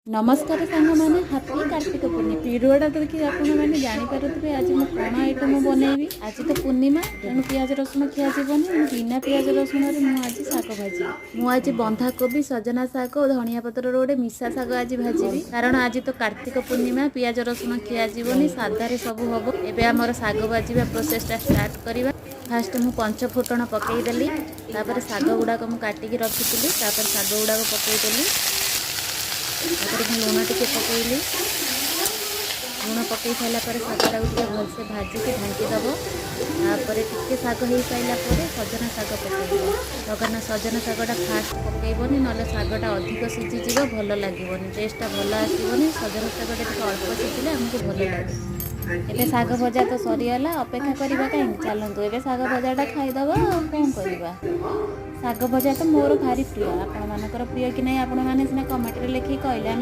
नमस्कार सांग मैंने हाथी कार्तिक पूर्णिमा भिडियोटा तो देखिए आपने जानीपे आज मुझे कौन आइटम बनैबी। आज तो पूर्णिमा तेणु पियाज रसुण खियाजन बिना पियाज रसुण मुझे शाग भाजी मुझे बंधाकोबी सजना शाग और धनिया पतर गोटे मिशा शाग आज भाजी कारण आज तो कार्तिक पूर्णिमा पियाज रसुण खियाजनी साधारे सब हम एवं आमर शाग भाजा प्रोसेसटा स्टार्ट करवा। फास्ट मु पंच फुटण पकईदेली शाग गुड़ाक मुझे काटिकी रखी शाग गुड़ाक पकईदेली लुण टे पकईली लुण पकई सारापर शागटा टे भलसे भाजिकी ढांकीदेव टे शाग हो सारापर सजना शाग पकईब सजना शागटा फास्ट पकईबनी ना शागटा अधिक सीझीज भल लगे टेस्टा भल आसबनी सजना शागटा अल्प सीझिले आमको भल लगे। एबे शाग भजा तो सरीगला अपेक्षा करवा कहीं चलतु एबे शाग भजाटा खाईदबा कौन करवा। शाग भजा तो मोर भारी प्रिय आपण मानकर प्रिय कि नहीं आपण मैंने सीना कमेंट रे लिखि कहले।